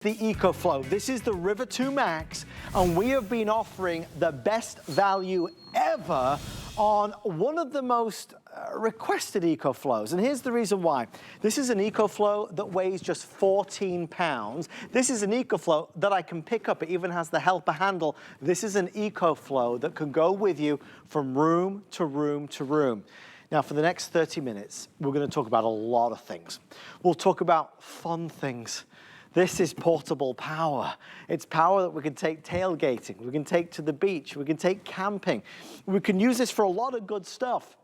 The EcoFlow. This is the River 2 Max, and we have been offering the best value ever on one of the most requested EcoFlows. And here's the reason why. This is an EcoFlow that weighs just 14 pounds. This is an EcoFlow that I can pick up. It even has the helper handle. This is an EcoFlow that can go with you from room to room to room. Now, for the next 30 minutes, we're going to talk about a lot of things. We'll talk about fun things. This is portable power. It's power that we can take tailgating, we can take to the beach, we can take camping. We can use this for a lot of good stuff.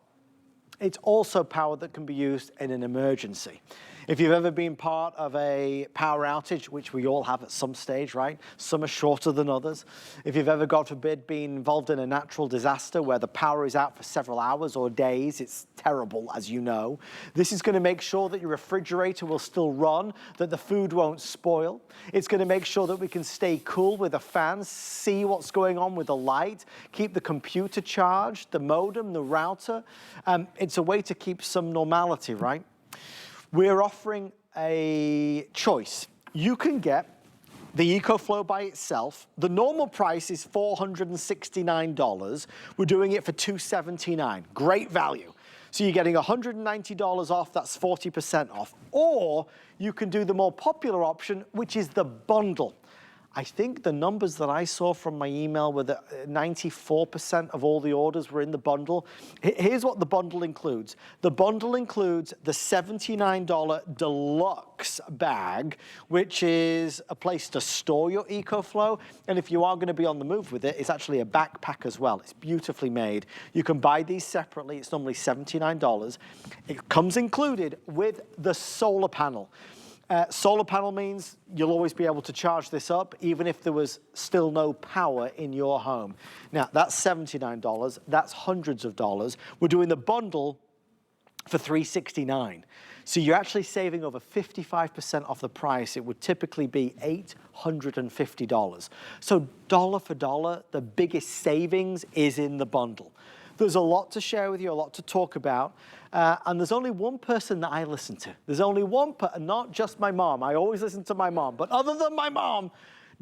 It's also power that can be used in an emergency. If you've ever been part of a power outage, which we all have at some stage, right? Some are shorter than others. If you've ever, God forbid, been involved in a natural disaster where the power is out for several hours or days, it's terrible, as you know. This is going to make sure that your refrigerator will still run, that the food won't spoil. It's going to make sure that we can stay cool with a fan, see what's going on with the light, keep the computer charged, the modem, the router. It's a way to keep some normality, right? We're offering a choice. You can get the EcoFlow by itself. The normal price is $469. We're doing it for $279. Great value. So you're getting $190 off, that's 40% off. Or you can do the more popular option, which is the bundle. I think the numbers that I saw from my email were that 94% of all the orders were in the bundle. Here's what the bundle includes. The bundle includes the $79 deluxe bag, which is a place to store your EcoFlow. And if you are going to be on the move with it, it's actually a backpack as well. It's beautifully made. You can buy these separately. It's normally $79. It comes included with the solar panel. Solar panel means you'll always be able to charge this up even if there was still no power in your home. Now, that's $79. That's hundreds of dollars. We're doing the bundle for $369. So you're actually saving over 55% off the price. It would typically be $850. So dollar for dollar, the biggest savings is in the bundle. There's a lot to share with you, a lot to talk about. And there's only one person that I listen to. There's only one person, not just my mom. I always listen to my mom. But other than my mom,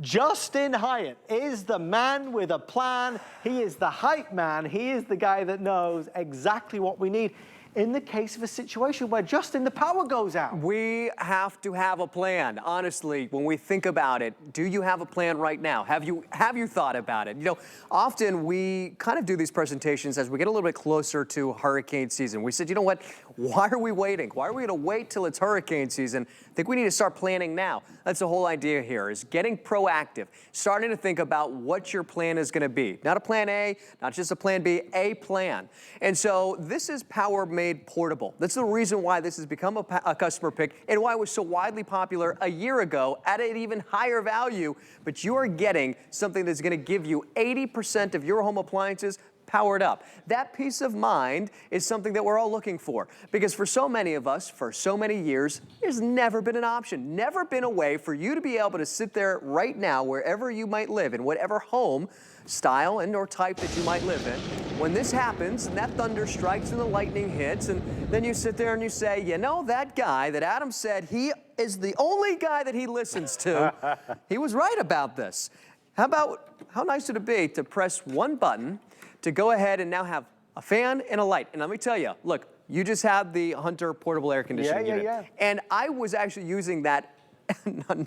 Justin Hyatt is the man with a plan. He is the hype man. He is the guy that knows exactly what we need in the case of a situation where, Justin, the power goes out. We have to have a plan. Honestly, when we think about it, do you have a plan right now? Have you thought about it? You know, often we kind of do these presentations as we get a little bit closer to hurricane season. We said, you know what? Why are we waiting? Why are we going to wait till it's hurricane season? I think we need to start planning now. That's the whole idea here, is getting proactive, starting to think about what your plan is going to be. Not a plan A, not just a plan B, a plan. And so this is Power Made Portable. That's the reason why this has become a customer pick and why it was so widely popular a year ago at an even higher value. But you are getting something that's going to give you 80% of your home appliances powered up. That peace of mind is something that we're all looking for, because for so many of us, for so many years, there's never been an option, never been a way for you to be able to sit there right now, wherever you might live, in whatever home style and or type that you might live in. When this happens and that thunder strikes and the lightning hits, and then you sit there and you say, you know, that guy that Adam said he is the only guy that he listens to, he was right about this. How nice would it be to press one button to go ahead and now have a fan and a light? And let me tell you, look, you just have the Hunter portable air conditioning unit. Yeah. And I was actually using that,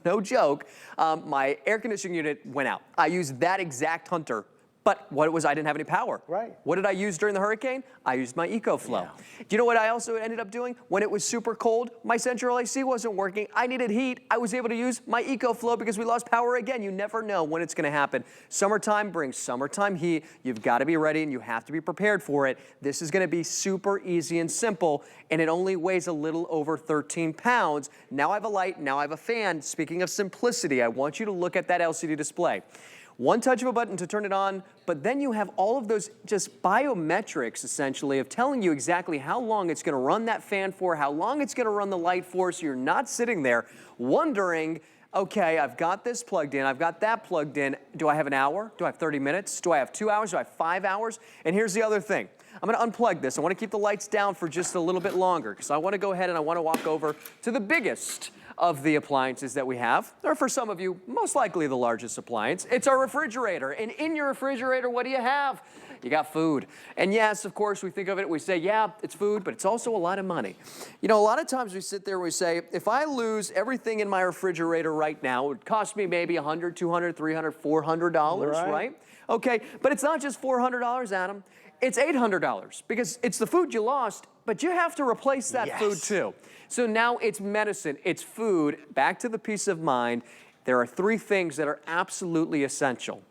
no joke, my air conditioning unit went out. I used that exact Hunter, but what it was, I didn't have any power. Right. What did I use during the hurricane? I used my EcoFlow. Yeah. Do you know what I also ended up doing? When it was super cold, my central AC wasn't working. I needed heat. I was able to use my EcoFlow because we lost power again. You never know when it's going to happen. Summertime brings summertime heat. You've got to be ready and you have to be prepared for it. This is going to be super easy and simple, and it only weighs a little over 13 pounds. Now I have a light. Now I have a fan. Speaking of simplicity, I want you to look at that LCD display. One touch of a button to turn it on, but then you have all of those just biometrics, essentially, of telling you exactly how long it's going to run that fan for, how long it's going to run the light for, so you're not sitting there wondering, okay, I've got this plugged in, I've got that plugged in. Do I have an hour? Do I have 30 minutes? Do I have 2 hours? Do I have 5 hours? And here's the other thing. I'm going to unplug this. I want to keep the lights down for just a little bit longer because I want to go ahead and I want to walk over to the biggest of the appliances that we have, or for some of you, most likely the largest appliance. It's our refrigerator. And in your refrigerator, what do you have? You got food. And yes, of course, we think of it, we say, yeah, it's food, but it's also a lot of money. You know, a lot of times we sit there and we say, if I lose everything in my refrigerator right now, it would cost me maybe $100, $200, $300, $400, right? Okay, but it's not just $400, Adam. It's $800 because it's the food you lost, but you have to replace that food too. So now it's medicine, it's food. Back to the peace of mind. There are three things that are absolutely essential.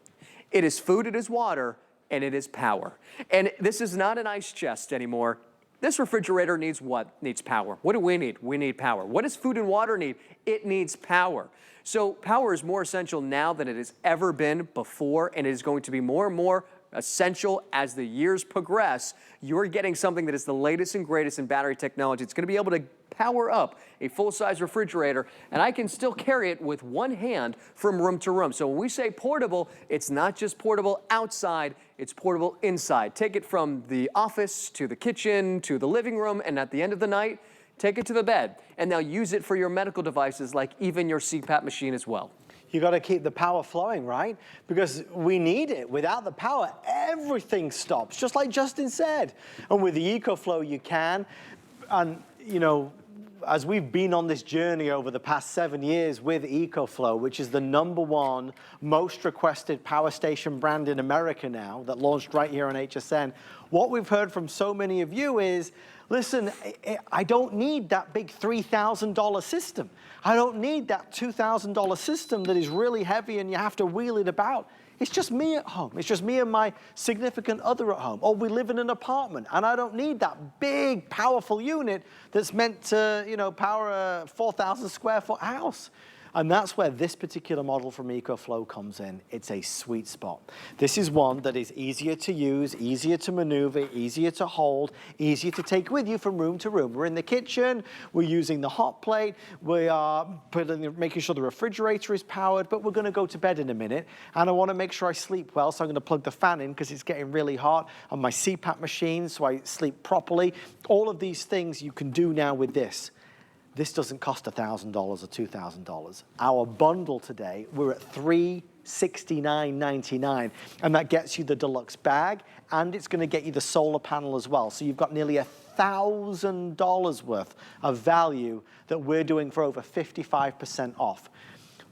It is food, it is water, and it is power. And this is not an ice chest anymore. This refrigerator needs what? Needs power. What do we need? We need power. What does food and water need? It needs power. So power is more essential now than it has ever been before, and it is going to be more and more essential as the years progress. You're getting something that is the latest and greatest in battery technology. It's going to be able to power up a full-size refrigerator, and I can still carry it with one hand from room to room. So when we say portable, it's not just portable outside, it's portable inside. Take it from the office to the kitchen to the living room, and at the end of the night, take it to the bed. And now use it for your medical devices, like even your CPAP machine as well. You got to keep the power flowing, right? Because we need it. Without the power, everything stops, just like Justin said. And with the EcoFlow, you can. And, you know, as we've been on this journey over the past 7 years with EcoFlow, which is the #1 most requested power station brand in America now, that launched right here on HSN, what we've heard from so many of you is, listen, I don't need that big $3,000 system. I don't need that $2,000 system that is really heavy and you have to wheel it about. It's just me at home. It's just me and my significant other at home. Or we live in an apartment and I don't need that big, powerful unit that's meant to, you know, power a 4,000 square foot house. And that's where this particular model from EcoFlow comes in. It's a sweet spot. This is one that is easier to use, easier to maneuver, easier to hold, easier to take with you from room to room. We're in the kitchen, we're using the hot plate, we are making sure the refrigerator is powered, but we're gonna go to bed in a minute, and I wanna make sure I sleep well, so I'm gonna plug the fan in because it's getting really hot, on my CPAP machine so I sleep properly. All of these things you can do now with this. This doesn't cost $1,000 or $2,000. Our bundle today, we're at $369.99, and that gets you the deluxe bag, and it's gonna get you the solar panel as well. So you've got nearly $1,000 worth of value that we're doing for over 55% off.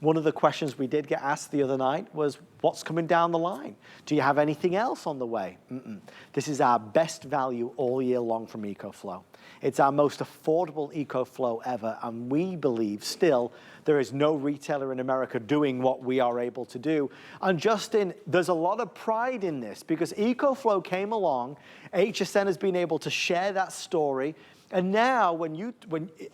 One of the questions we did get asked the other night was, what's coming down the line? Do you have anything else on the way? This is our best value all year long from EcoFlow. It's our most affordable EcoFlow ever, and we believe still there is no retailer in America doing what we are able to do. And Justin, there's a lot of pride in this because EcoFlow came along, HSN has been able to share that story, and now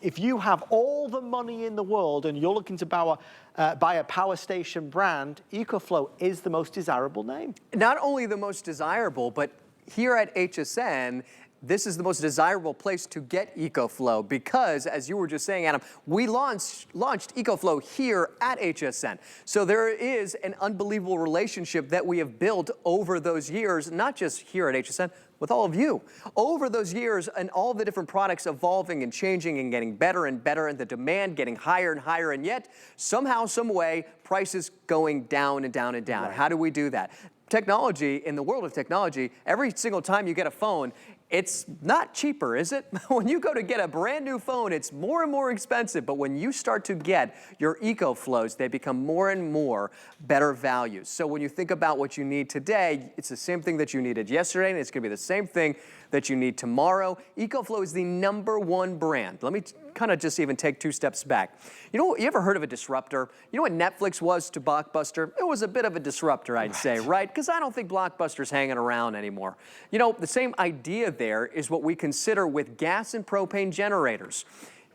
if you have all the money in the world and you're looking to buy a power station brand, EcoFlow is the most desirable name. Not only the most desirable, but here at HSN, this is the most desirable place to get EcoFlow because, as you were just saying, Adam, we launched EcoFlow here at HSN. So there is an unbelievable relationship that we have built over those years, not just here at HSN, with all of you. Over those years and all the different products evolving and changing and getting better and better and the demand getting higher and higher, and yet somehow, some way, prices going down and down and down. Right. How do we do that? Technology, in the world of technology, every single time you get a phone, it's not cheaper, is it? When you go to get a brand new phone, it's more and more expensive. But when you start to get your EcoFlows, they become more and more better values. So when you think about what you need today, it's the same thing that you needed yesterday, and it's gonna be the same thing that you need tomorrow. EcoFlow is the #1 brand. Let me kind of just even take 2 steps back. You know, you ever heard of a disruptor? You know what Netflix was to Blockbuster? It was a bit of a disruptor, I'd say, right? Because I don't think Blockbuster's hanging around anymore. You know, the same idea there is what we consider with gas and propane generators.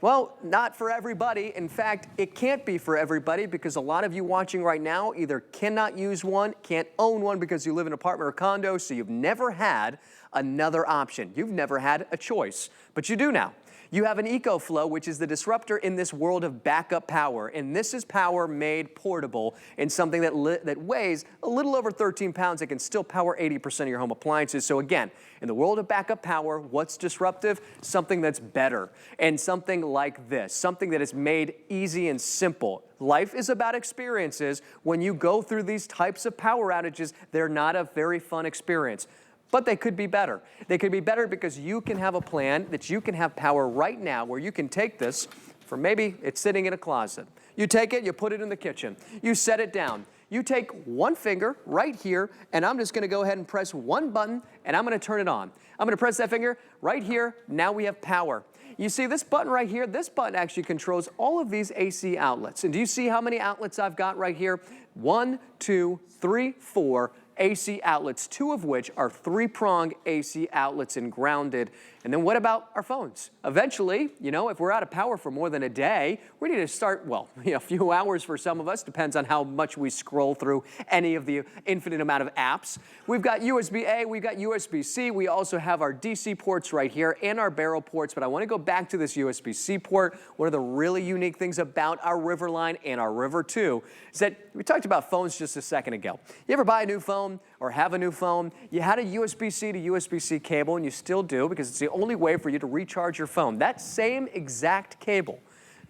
Well, not for everybody. In fact, it can't be for everybody because a lot of you watching right now either cannot use one, can't own one because you live in an apartment or condo, so you've never had another option. You've never had a choice, but you do now. You have an EcoFlow, which is the disruptor in this world of backup power. And this is power made portable in something that weighs a little over 13 pounds. It can still power 80% of your home appliances. So again, in the world of backup power, what's disruptive? Something that's better. And something like this, something that is made easy and simple. Life is about experiences. When you go through these types of power outages, they're not a very fun experience. But they could be better. They could be better because you can have a plan that you can have power right now where you can take this for maybe it's sitting in a closet. You take it, you put it in the kitchen. You set it down. You take one finger right here, and I'm just going to go ahead and press one button, and I'm going to turn it on. I'm going to press that finger right here. Now we have power. You see this button right here? This button actually controls all of these AC outlets. And do you see how many outlets I've got right here? 1, 2, 3, 4 AC outlets, 2 of which are 3-prong AC outlets and grounded. And then what about our phones? Eventually, you know, if we're out of power for more than a day, we need to start, well, a few hours for some of us, depends on how much we scroll through any of the infinite amount of apps. We've got USB-A, we've got USB-C, we also have our DC ports right here and our barrel ports, but I want to go back to this USB-C port. One of the really unique things about our River line and our River 2 is that we talked about phones just a second ago. You ever buy a new phone or have a new phone? You had a USB-C to USB-C cable, and you still do because it's the only way for you to recharge your phone. That same exact cable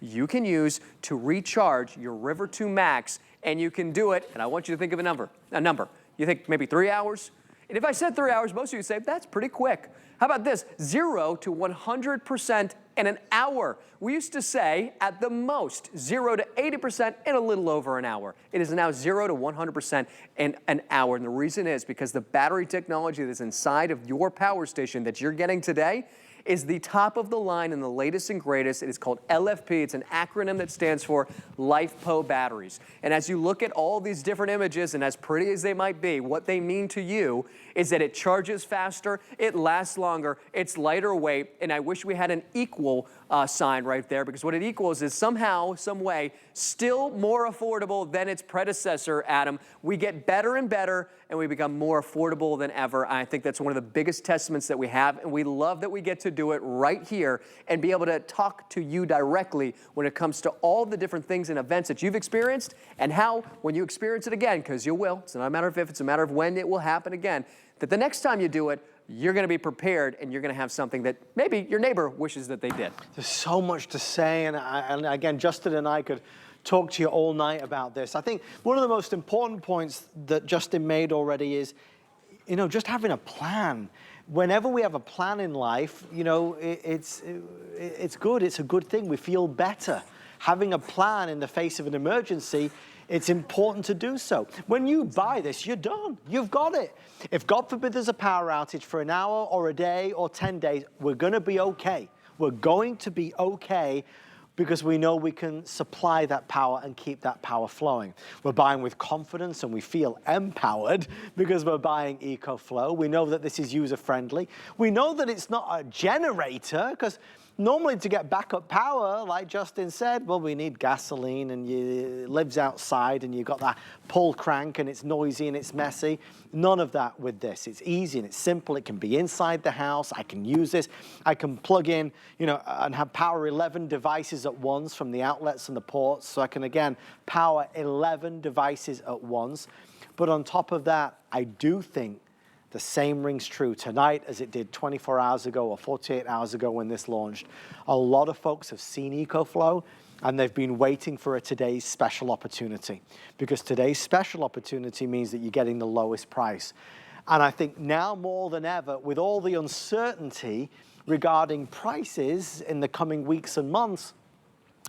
you can use to recharge your River 2 Max, and you can do it, and I want you to think of a number. You think maybe 3 hours? And if I said 3 hours, most of you say, that's pretty quick. How about this? 0 to 100% in an hour. We used to say, at the most, 0 to 80% in a little over an hour. It is now 0 to 100% in an hour. And the reason is because the battery technology that's inside of your power station that you're getting today is the top of the line and the latest and greatest. It is called LFP. It's an acronym that stands for LifePo batteries. And as you look at all these different images, and as pretty as they might be, what they mean to you is that it charges faster, it lasts longer, it's lighter weight, and I wish we had an equal sign right there, because what it equals is somehow, some way, still more affordable than its predecessor, Adam. We get better and better, and we become more affordable than ever. I think that's one of the biggest testaments that we have, and we love that we get to do it right here and be able to talk to you directly when it comes to all the different things and events that you've experienced, and how, when you experience it again, because you will, it's not a matter of if, it's a matter of when it will happen again, that the next time you do it, you're going to be prepared, and you're going to have something that maybe your neighbor wishes that they did. There's so much to say, and again, Justin and I could talk to you all night about this. I think one of the most important points that Justin made already is, you know, just having a plan. Whenever we have a plan in life, you know, it's good. It's a good thing. We feel better. Having a plan in the face of an emergency, it's important to do so. When you buy this, you're done. You've got it. If God forbid there's a power outage for an hour or a day or 10 days, we're going to be okay. We're going to be okay because we know we can supply that power and keep that power flowing. We're buying with confidence, and we feel empowered because we're buying EcoFlow. We know that this is user-friendly. We know that it's not a generator, because normally to get backup power, like Justin said, well, we need gasoline, and it lives outside, and you've got that pull crank, and it's noisy and it's messy. None of that with this. It's easy and it's simple. It can be inside the house. I can use this. I can plug in, you know, and have power 11 devices at once from the outlets and the ports. So I can, again, power 11 devices at once. But on top of that, I do think the same rings true tonight as it did 24 hours ago or 48 hours ago when this launched. A lot of folks have seen EcoFlow, and they've been waiting for today's special opportunity, because today's special opportunity means that you're getting the lowest price. And I think now more than ever, with all the uncertainty regarding prices in the coming weeks and months,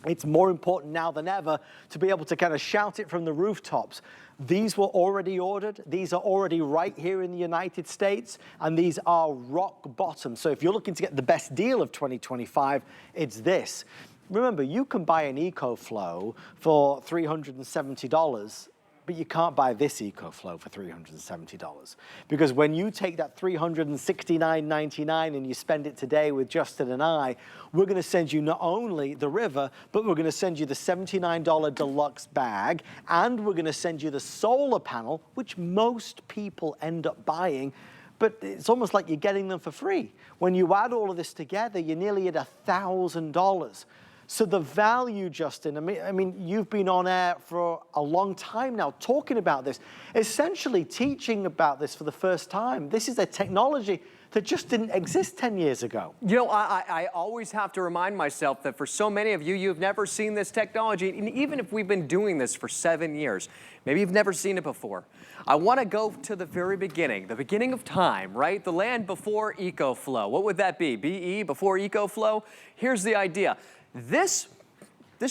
it's more important now than ever to be able to kind of shout it from the rooftops. These were already ordered. These are already right here in the United States, and these are rock bottom. So if you're looking to get the best deal of 2025, it's this. Remember, you can buy an EcoFlow for $370, but you can't buy this EcoFlow for $370. Because when you take that $369.99 and you spend it today with Justin and I, we're going to send you not only the River, but we're going to send you the $79 deluxe bag, and we're going to send you the solar panel, which most people end up buying but it's almost like you're getting them for free. When you add all of this together, you're nearly at $1,000. So the value, Justin, I mean, you've been on air for a long time now talking about this, essentially teaching about this for the first time. This is a technology that just didn't exist 10 years ago. You know, I always have to remind myself that for so many of you, you've never seen this technology. And even if we've been doing this for 7 years, maybe you've never seen it before. I want to go to the very beginning, the beginning of time, right? The land before EcoFlow. What would that be? BE, before EcoFlow? Here's the idea. This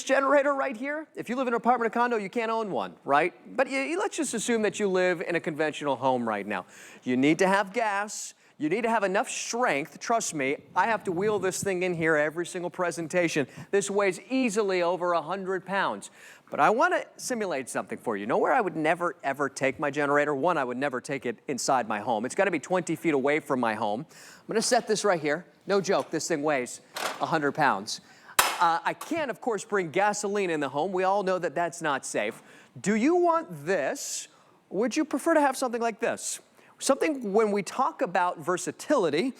generator right here, if you live in an apartment or condo, you can't own one, right? But let's just assume that you live in a conventional home right now. You need to have gas. You need to have enough strength. Trust me, I have to wheel this thing in here every single presentation. This weighs easily over 100 pounds. But I want to simulate something for you. You know where I would never, ever take my generator? One, I would never take it inside my home. It's got to be 20 feet away from my home. I'm going to set this right here. No joke, this thing weighs 100 pounds. I can't, of course, bring gasoline in the home. We all know that that's not safe. Do you want this? Or would you prefer to have something like this? Something, when we talk about versatility,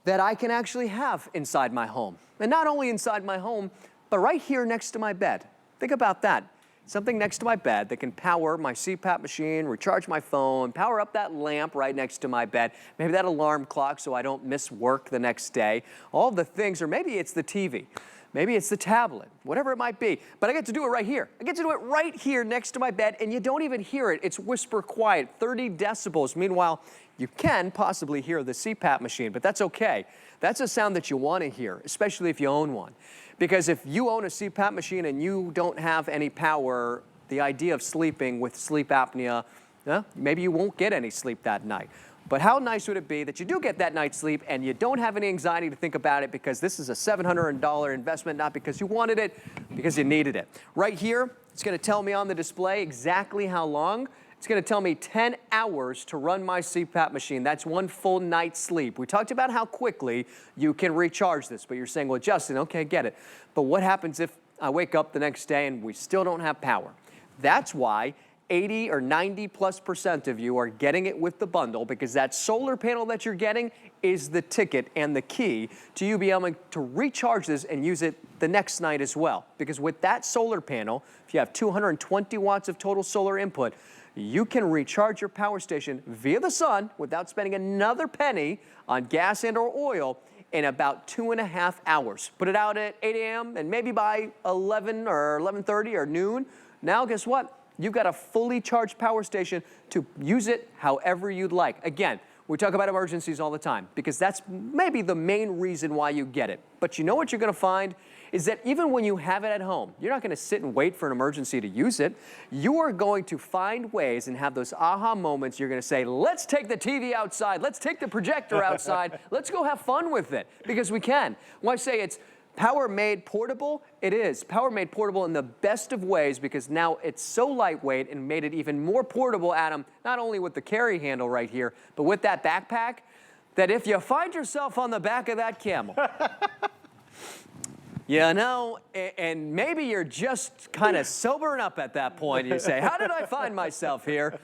that I can actually have inside my home. And not only inside my home, but right here next to my bed. Think about that. Something next to my bed that can power my CPAP machine, recharge my phone, power up that lamp right next to my bed, maybe that alarm clock so I don't miss work the next day. All the things, or maybe it's the TV. Maybe it's the tablet, whatever it might be. But I get to do it right here. I get to do it right here next to my bed, and you don't even hear it. It's whisper quiet, 30 decibels. Meanwhile, you can possibly hear the CPAP machine, but that's okay. That's a sound that you want to hear, especially if you own one. Because if you own a CPAP machine and you don't have any power, the idea of sleeping with sleep apnea, maybe you won't get any sleep that night. But how nice would it be that you do get that night's sleep and you don't have any anxiety to think about it, because this is a $700 investment, not because you wanted it, because you needed it. Right here, it's going to tell me on the display exactly how long. It's going to tell me 10 hours to run my CPAP machine. That's one full night's sleep. We talked about how quickly you can recharge this, but you're saying, well, Justin, okay, get it. But what happens if I wake up the next day and we still don't have power? That's why 80 or 90+% of you are getting it with the bundle, because that solar panel that you're getting is the ticket and the key to you being able to recharge this and use it the next night as well. Because with that solar panel, if you have 220 watts of total solar input, you can recharge your power station via the sun without spending another penny on gas and or oil in about 2.5 hours. Put it out at 8 a.m. and maybe by 11 or 11:30 or noon. Now, guess what? You've got a fully charged power station to use it however you'd like. Again, we talk about emergencies all the time because that's maybe the main reason why you get it. But you know what you're going to find is that even when you have it at home, you're not going to sit and wait for an emergency to use it. You are going to find ways and have those aha moments. You're going to say, let's take the TV outside. Let's take the projector outside. Let's go have fun with it, because we can. When I say it's power made portable, it is. Power made portable in the best of ways, because now it's so lightweight and made it even more portable, Adam, not only with the carry handle right here, but with that backpack, that if you find yourself on the back of that camel, you know, and maybe you're just kind of sobering up at that point, you say, how did I find myself here?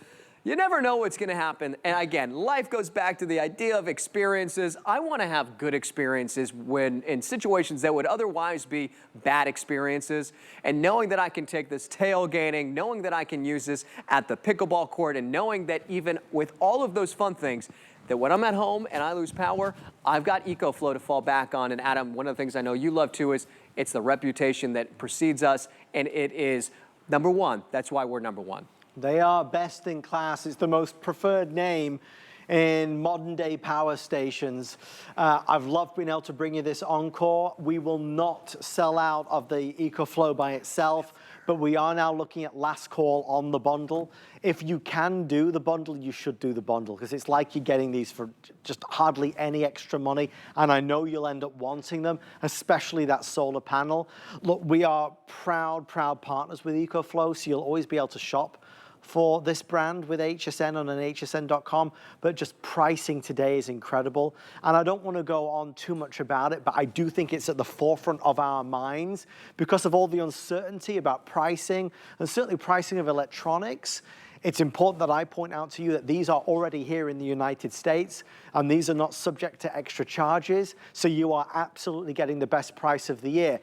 You never know what's going to happen. And again, life goes back to the idea of experiences. I want to have good experiences when in situations that would otherwise be bad experiences. And knowing that I can take this tailgating, knowing that I can use this at the pickleball court, and knowing that even with all of those fun things, that when I'm at home and I lose power, I've got EcoFlow to fall back on. And Adam, one of the things I know you love too is it's the reputation that precedes us, and it is number one. That's why we're number one. They are best in class. It's the most preferred name in modern day power stations. I've loved being able to bring you this encore. We will not sell out of the EcoFlow by itself, but we are now looking at last call on the bundle. If you can do the bundle, you should do the bundle, because it's like you're getting these for just hardly any extra money, and I know you'll end up wanting them, especially that solar panel. Look, we are proud partners with EcoFlow, so you'll always be able to shop for this brand with HSN on hsn.com, but just pricing today is incredible. And I don't want to go on too much about it, but I do think it's at the forefront of our minds because of all the uncertainty about pricing and certainly pricing of electronics. It's important that I point out to you that these are already here in the United States and these are not subject to extra charges. So you are absolutely getting the best price of the year.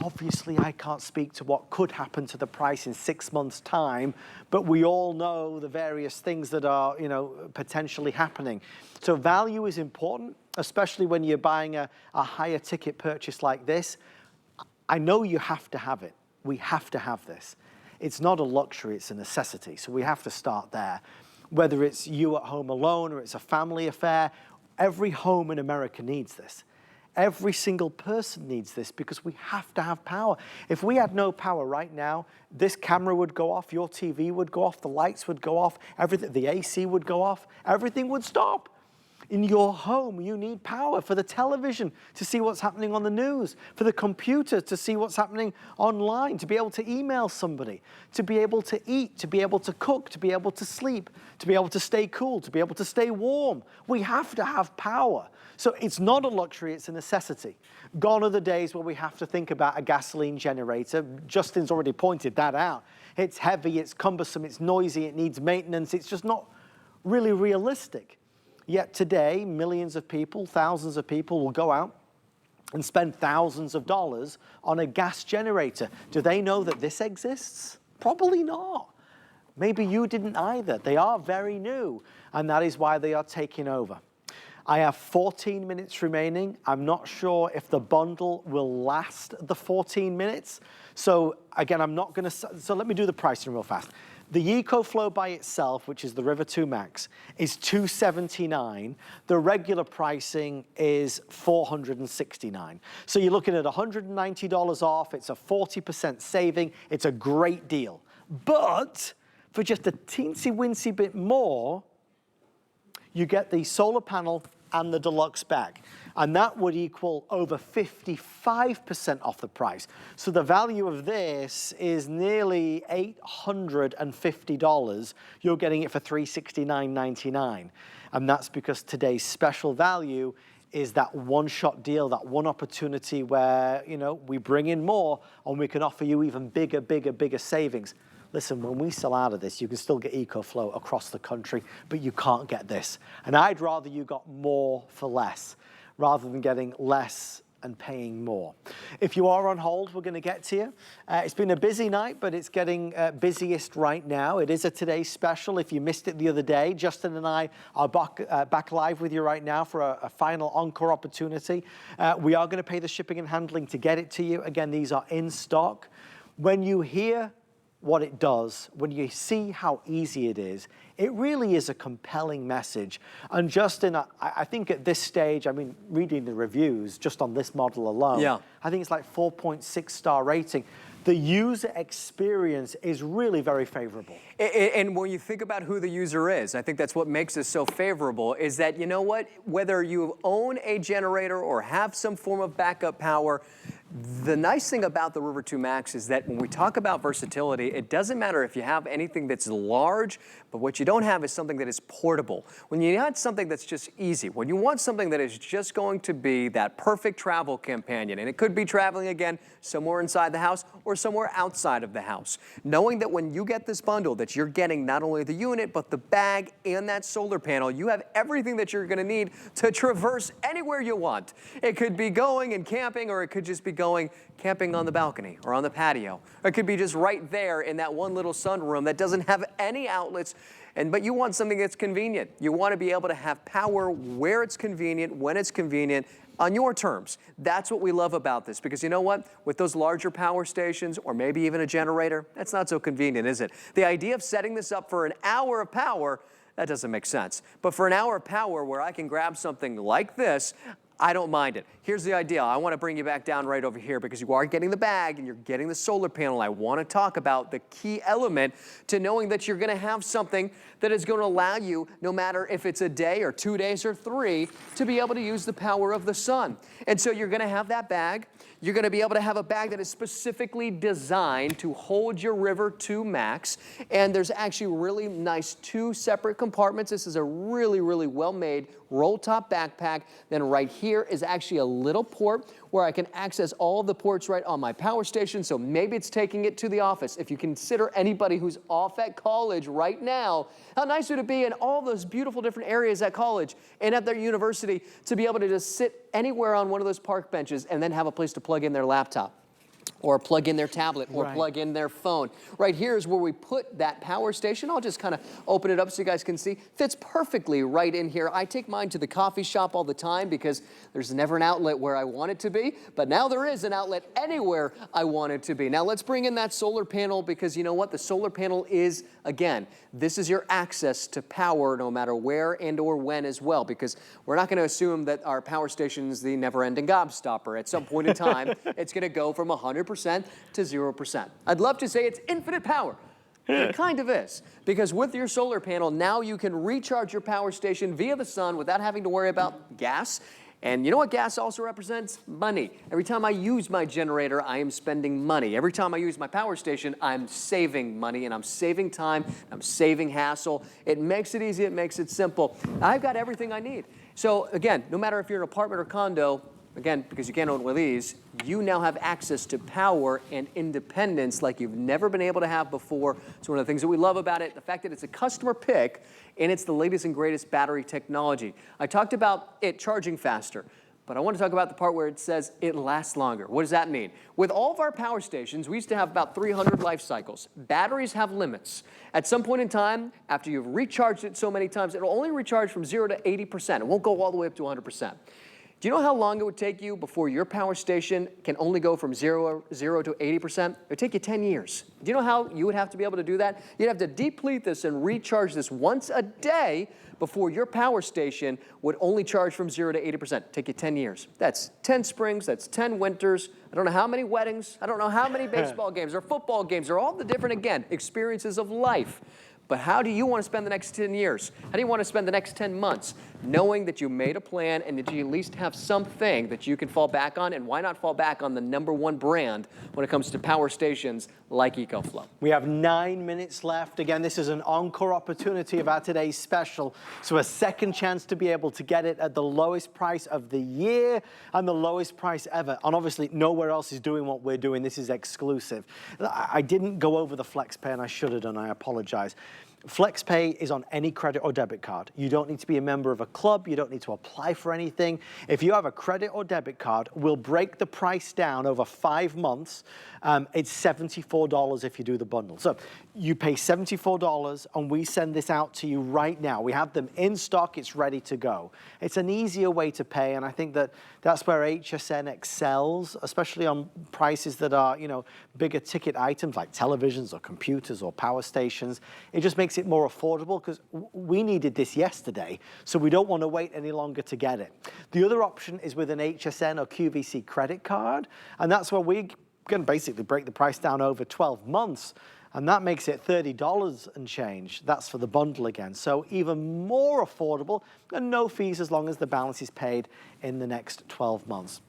Obviously, I can't speak to what could happen to the price in 6 months' time, but we all know the various things that are, potentially happening. So value is important, especially when you're buying a higher ticket purchase like this. I know you have to have it. We have to have this. It's not a luxury, it's a necessity. So we have to start there. Whether it's you at home alone or it's a family affair, every home in America needs this. Every single person needs this because we have to have power. If we had no power right now, this camera would go off, your TV would go off, the lights would go off, everything, the AC would go off, everything would stop. In your home, you need power for the television to see what's happening on the news, for the computer to see what's happening online, to be able to email somebody, to be able to eat, to be able to cook, to be able to sleep, to be able to stay cool, to be able to stay warm. We have to have power. So it's not a luxury, it's a necessity. Gone are the days where we have to think about a gasoline generator. Justin's already pointed that out. It's heavy, it's cumbersome, it's noisy, it needs maintenance. It's just not really realistic. Yet today, millions of people, thousands of people will go out and spend thousands of dollars on a gas generator. Do they know that this exists? Probably not. Maybe you didn't either. They are very new, and that is why they are taking over. I have 14 minutes remaining. I'm not sure if the bundle will last the 14 minutes. So again, I'm not gonna, so let me do the pricing real fast. The EcoFlow by itself, which is the River 2 Max, is $279. The regular pricing is $469. So you're looking at $190 off. It's a 40% saving. It's a great deal. But for just a teensy-wincy bit more, you get the solar panel and the deluxe bag. And that would equal over 55% off the price. So the value of this is nearly $850. You're getting it for $369.99. And that's because today's special value is that one-shot deal, that one opportunity where, we bring in more and we can offer you even bigger savings. Listen, when we sell out of this, you can still get EcoFlow across the country, but you can't get this. And I'd rather you got more for less, rather than getting less and paying more. If you are on hold, we're going to get to you. It's been a busy night, but it's getting busiest right now. It is a Today special. If you missed it the other day, Justin and I are back live with you right now for a final encore opportunity. We are going to pay the shipping and handling to get it to you. Again, these are in stock. When you hear what it does, when you see how easy it is, it really is a compelling message. And Justin, I think at this stage, reading the reviews just on this model alone, I think it's like 4.6 star rating. The user experience is really very favorable. And when you think about who the user is, I think that's what makes this so favorable, is that, you know what, whether you own a generator or have some form of backup power, the nice thing about the River 2 Max is that when we talk about versatility, it doesn't matter if you have anything that's large, but what you don't have is something that is portable. When you want something that's just easy, when you want something that is just going to be that perfect travel companion, and it could be traveling again somewhere inside the house or somewhere outside of the house, knowing that when you get this bundle that you're getting not only the unit, but the bag and that solar panel, you have everything that you're gonna need to traverse anywhere you want. It could be going and camping, or it could just be going camping on the balcony or on the patio. Or it could be just right there in that one little sunroom that doesn't have any outlets, but you want something that's convenient. You want to be able to have power where it's convenient, when it's convenient, on your terms. That's what we love about this, because you know what? With those larger power stations, or maybe even a generator, that's not so convenient, is it? The idea of setting this up for an hour of power, that doesn't make sense. But for an hour of power where I can grab something like this, I don't mind it. Here's the idea. I want to bring you back down right over here because you are getting the bag and you're getting the solar panel. I want to talk about the key element to knowing that you're going to have something that is going to allow you, no matter if it's a day or 2 days or 3, to be able to use the power of the sun. And so you're going to have that bag. You're going to be able to have a bag that is specifically designed to hold your River 2 Max. And there's actually really nice 2 separate compartments. This is a really, really well-made roll-top backpack. Then right here is actually a little port where I can access all of the ports right on my power station. So maybe it's taking it to the office. If you consider anybody who's off at college right now, how nice would it be in all those beautiful different areas at college and at their university to be able to just sit anywhere on one of those park benches and then have a place to plug in their laptop, or plug in their tablet, or plug in their phone. Right here is where we put that power station. I'll just kind of open it up so you guys can see. Fits perfectly right in here. I take mine to the coffee shop all the time because there's never an outlet where I want it to be, but now there is an outlet anywhere I want it to be. Now let's bring in that solar panel because you know what? The solar panel is, again, this is your access to power no matter where and or when as well, because we're not going to assume that our power station is the never-ending gobstopper. At some point in time, it's going to go from 100% to 0%. I'd love to say it's infinite power. It kind of is, because with your solar panel, now you can recharge your power station via the sun without having to worry about gas. And you know what gas also represents? Money. Every time I use my generator, I am spending money. Every time I use my power station, I'm saving money, and I'm saving time, I'm saving hassle. It makes it easy, it makes it simple. I've got everything I need. So again, no matter if you're an apartment or condo, again, because you can't own one of these, you now have access to power and independence like you've never been able to have before. It's one of the things that we love about it, the fact that it's a customer pick, and it's the latest and greatest battery technology. I talked about it charging faster, but I want to talk about the part where it says it lasts longer. What does that mean? With all of our power stations, we used to have about 300 life cycles. Batteries have limits. At some point in time, after you've recharged it so many times, it'll only recharge from 0 to 80%. It won't go all the way up to 100%. Do you know how long it would take you before your power station can only go from 0 to 80%? It would take you 10 years. Do you know how you would have to be able to do that? You'd have to deplete this and recharge this once a day before your power station would only charge from 0 to 80%. Take you 10 years. That's 10 springs, that's 10 winters. I don't know how many weddings, I don't know how many baseball games or football games, or all the different, again, experiences of life. But how do you want to spend the next 10 years? How do you want to spend the next 10 months? Knowing that you made a plan and that you at least have something that you can fall back on, and why not fall back on the #1 brand when it comes to power stations like EcoFlow? We have 9 minutes left. Again, this is an encore opportunity of our today's special. So a second chance to be able to get it at the lowest price of the year and the lowest price ever. And obviously, nowhere else is doing what we're doing. This is exclusive. I didn't go over the FlexPay, and I should have done. I apologize. FlexPay is on any credit or debit card. You don't need to be a member of a club. You don't need to apply for anything. If you have a credit or debit card, we'll break the price down over 5 months. It's $74 if you do the bundle. So you pay $74 and we send this out to you right now. We have them in stock. It's ready to go. It's an easier way to pay, and I think that that's where HSN excels, especially on prices that are, you know, bigger ticket items like televisions or computers or power stations. It just makes it more affordable because we needed this yesterday, so we don't want to wait any longer to get it. The other option is with an HSN or QVC credit card, and that's where we're going to basically break the price down over 12 months, and that makes it $30 and change. That's for the bundle again, so even more affordable and no fees as long as the balance is paid in the next 12 months.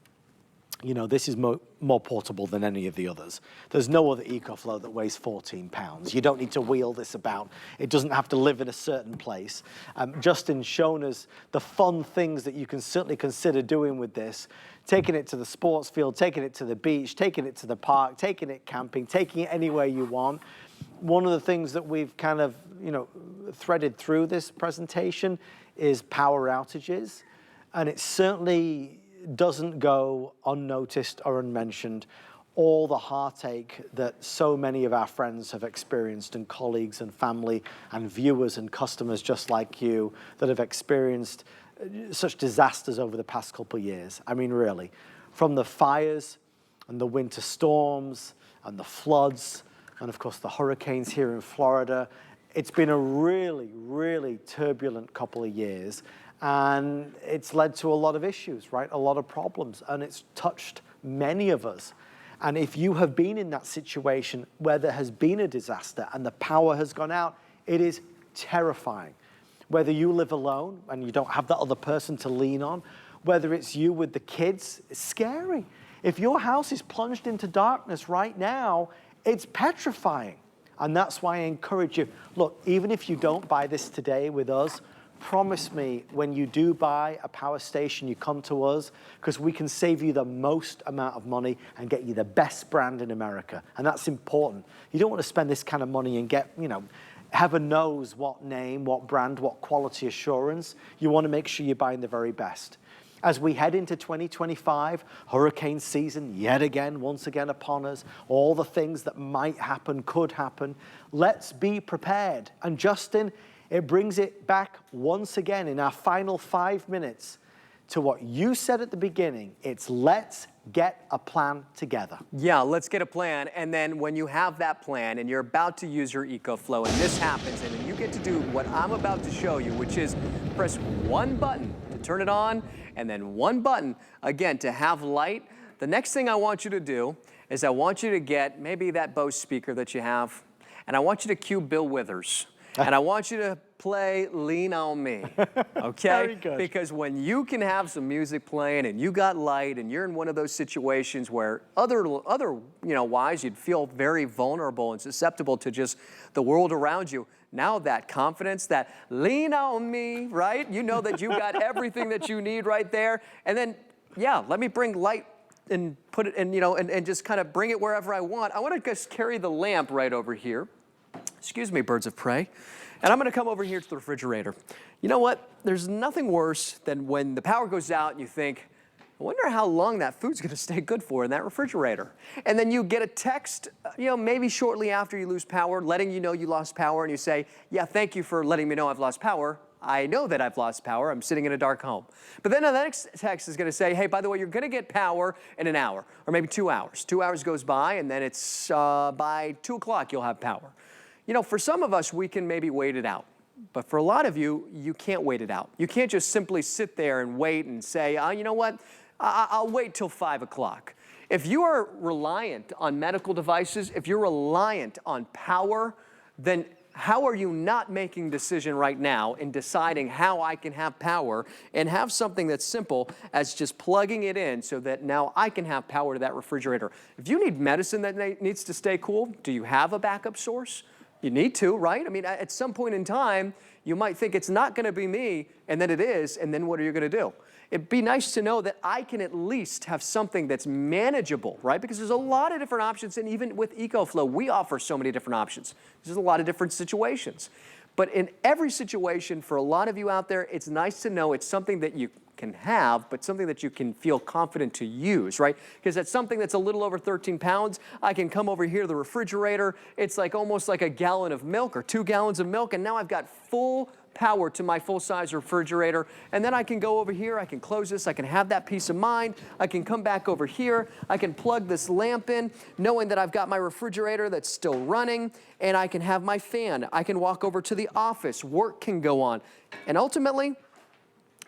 You know, this is more portable than any of the others. There's no other EcoFlow that weighs 14 pounds. You don't need to wheel this about. It doesn't have to live in a certain place. Justin's shown us the fun things that you can certainly consider doing with this. Taking it to the sports field, taking it to the beach, taking it to the park, taking it camping, taking it anywhere you want. One of the things that we've kind of, you know, threaded through this presentation is power outages. And it certainly doesn't go unnoticed or unmentioned. All the heartache that so many of our friends have experienced, and colleagues and family and viewers and customers just like you that have experienced such disasters over the past couple of years. I mean, really, from the fires and the winter storms and the floods and of course the hurricanes here in Florida. It's been a really, really turbulent couple of years. And it's led to a lot of issues, right? A lot of problems, and it's touched many of us. And if you have been in that situation where there has been a disaster and the power has gone out, it is terrifying. Whether you live alone and you don't have that other person to lean on, whether it's you with the kids, it's scary. If your house is plunged into darkness right now, it's petrifying. And that's why I encourage you, look, even if you don't buy this today with us, promise me when you do buy a power station, you come to us, because we can save you the most amount of money and get you the best brand in America. And that's important. You don't want to spend this kind of money and get, heaven knows what name, what brand, what quality assurance. You want to make sure you're buying the very best. As we head into 2025, hurricane season yet again, once again upon us, all the things that might happen, could happen, let's be prepared. And Justin, it brings it back once again in our final 5 minutes to what you said at the beginning. It's let's get a plan together. Yeah, let's get a plan. And then when you have that plan and you're about to use your EcoFlow and this happens and then you get to do what I'm about to show you, which is press one button to turn it on and then one button again to have light. The next thing I want you to do is I want you to get maybe that Bose speaker that you have, and I want you to cue Bill Withers. And I want you to play Lean On Me, okay? Very good. Because when you can have some music playing and you got light and you're in one of those situations where wise, you'd feel very vulnerable and susceptible to just the world around you. Now that confidence, that lean on me, right? You know that you got everything that you need right there. And then, yeah, let me bring light and put it in, and just kind of bring it wherever I want. I want to just carry the lamp right over here. Excuse me, birds of prey. And I'm going to come over here to the refrigerator. You know what? There's nothing worse than when the power goes out and you think, I wonder how long that food's going to stay good for in that refrigerator. And then you get a text, maybe shortly after you lose power, letting you know you lost power, and you say, yeah, thank you for letting me know I've lost power. I know that I've lost power. I'm sitting in a dark home. But then the next text is going to say, hey, by the way, you're going to get power in an hour or maybe 2 hours. 2 hours goes by, and then it's by 2 o'clock you'll have power. For some of us, we can maybe wait it out. But for a lot of you, you can't wait it out. You can't just simply sit there and wait and say, you know what, I'll wait till 5 o'clock. If you are reliant on medical devices, if you're reliant on power, then how are you not making a decision right now in deciding how I can have power and have something that's simple as just plugging it in so that now I can have power to that refrigerator? If you need medicine that needs to stay cool, do you have a backup source? You need to, right? I mean, at some point in time, you might think it's not going to be me, and then it is, and then what are you going to do? It'd be nice to know that I can at least have something that's manageable, right? Because there's a lot of different options, and even with EcoFlow, we offer so many different options. There's a lot of different situations. But in every situation, for a lot of you out there, it's nice to know it's something that you can have, but something that you can feel confident to use, right? Because that's something that's a little over 13 pounds. I can come over here to the refrigerator. It's like almost like a gallon of milk or 2 gallons of milk, and now I've got full power to my full-size refrigerator. And then I can go over here, I can close this, I can have that peace of mind. I can come back over here, I can plug this lamp in, knowing that I've got my refrigerator that's still running, and I can have my fan. I can walk over to the office, work can go on. And ultimately,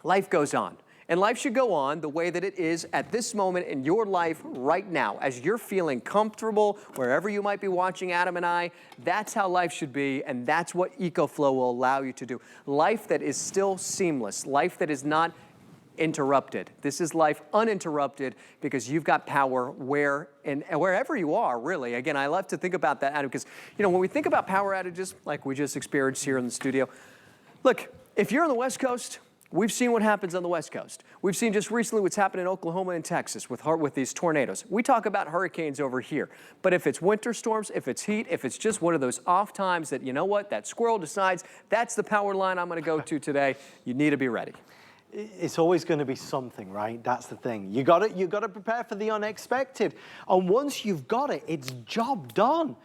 life goes on. And life should go on the way that it is at this moment in your life right now. As you're feeling comfortable, wherever you might be watching Adam and I, that's how life should be, and that's what EcoFlow will allow you to do. Life that is still seamless, life that is not interrupted. This is life uninterrupted because you've got power wherever you are, really. Again, I love to think about that, Adam, because when we think about power outages, like we just experienced here in the studio, look, if you're on the West Coast, we've seen what happens on the West Coast. We've seen just recently what's happened in Oklahoma and Texas with these tornadoes. We talk about hurricanes over here. But if it's winter storms, if it's heat, if it's just one of those off times that, that squirrel decides that's the power line I'm going to go to today, you need to be ready. It's always going to be something, right? That's the thing. You got to prepare for the unexpected. And once you've got it, it's job done.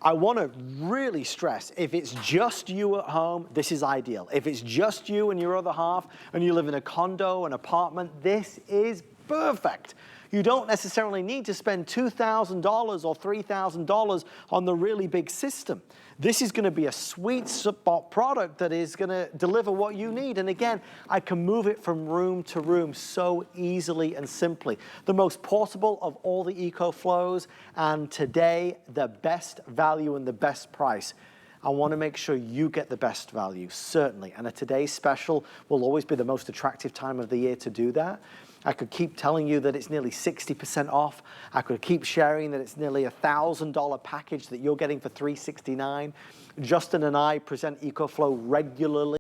I want to really stress, if it's just you at home, this is ideal. If it's just you and your other half, and you live in a condo, an apartment, this is perfect. You don't necessarily need to spend $2,000 or $3,000 on the really big system. This is going to be a sweet spot product that is going to deliver what you need. And again, I can move it from room to room so easily and simply. The most portable of all the EcoFlows, and today, the best value and the best price. I want to make sure you get the best value, certainly. And a today's special will always be the most attractive time of the year to do that. I could keep telling you that it's nearly 60% off. I could keep sharing that it's nearly a $1,000 package that you're getting for $369. Justin and I present EcoFlow regularly.